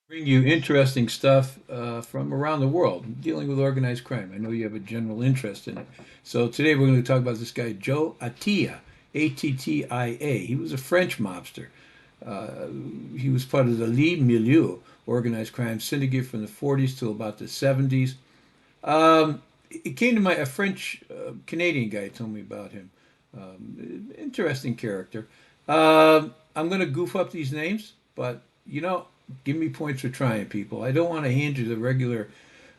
Bring you interesting stuff from around the world dealing with organized crime. I know you have a general interest in it. So today we're going to talk about this guy, Joe Attia, Attia. He was a French mobster. Uh, he was part of the Milieu organized crime syndicate from the 40s till about the 70s. It came to a French Canadian guy told me about him. Interesting character. I'm going to goof up these names, but give me points for trying, people. I don't want to hand you the regular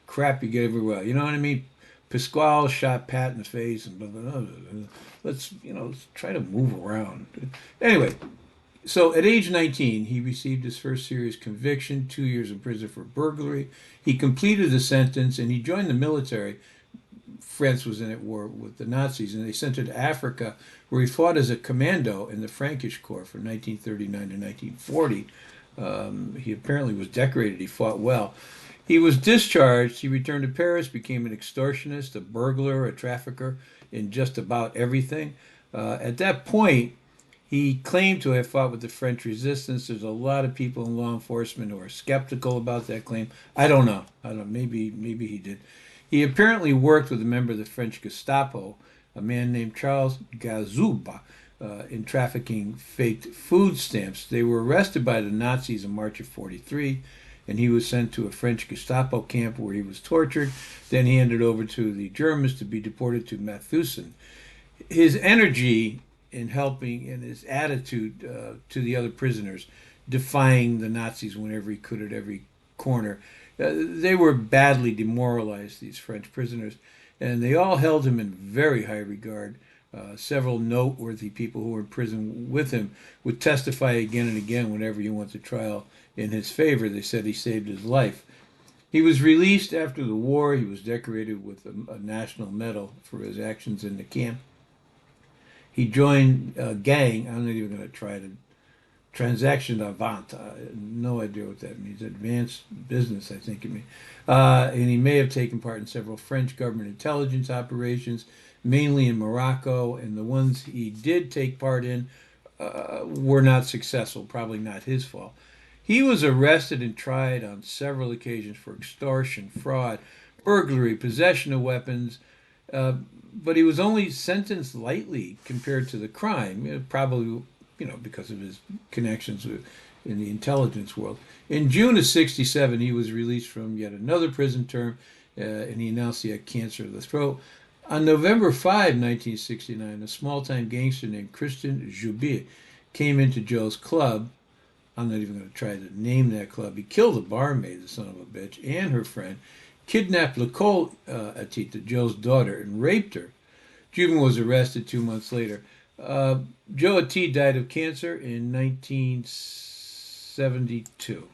crap you get everywhere. You know what I mean? Pasquale shot Pat in the face and blah, blah, blah, blah. Let's try to move around. Anyway, so at age 19, he received his first serious conviction, 2 years in prison for burglary. He completed the sentence and he joined the military. France was in at war with the Nazis, and they sent him to Africa, where he fought as a commando in the Frankish Corps from 1939 to 1940. He apparently was decorated. He fought well. He was discharged. He returned to Paris, became an extortionist, a burglar, a trafficker in just about everything. At that point, he claimed to have fought with the French resistance. There's a lot of people in law enforcement who are skeptical about that claim. I don't know. I don't know. Maybe he did. He apparently worked with a member of the French Gestapo, a man named Charles Cazauba, in trafficking faked food stamps. They were arrested by the Nazis in March of 43, and he was sent to a French Gestapo camp where he was tortured. Then he handed over to the Germans to be deported to Mauthausen. His energy in helping and his attitude to the other prisoners, defying the Nazis whenever he could at every corner. They were badly demoralized, these French prisoners, and they all held him in very high regard. Several noteworthy people who were in prison with him would testify again and again whenever he went to trial in his favor. They said he saved his life. He was released after the war. He was decorated with a national medal for his actions in the camp. He joined a gang. I'm not even going to try to transaction avant. No idea what that means. Advanced business, I think it means. And he may have taken part in several French government intelligence operations, mainly in Morocco, and the ones he did take part in were not successful, probably not his fault. He was arrested and tried on several occasions for extortion, fraud, burglary, possession of weapons, uh, but he was only sentenced lightly compared to the crime, probably because of his connections in the intelligence world. In June of 67, he was released from yet another prison term, and he announced he had cancer of the throat. On November 5, 1969, a small-time gangster named Christian Joubert came into Joe's club. I'm not even going to try to name that club. He killed the barmaid, the son of a bitch, and her friend, kidnapped Nicole Atita, Joe's daughter, and raped her. Jubin was arrested 2 months later. Joe Attia died of cancer in 1972.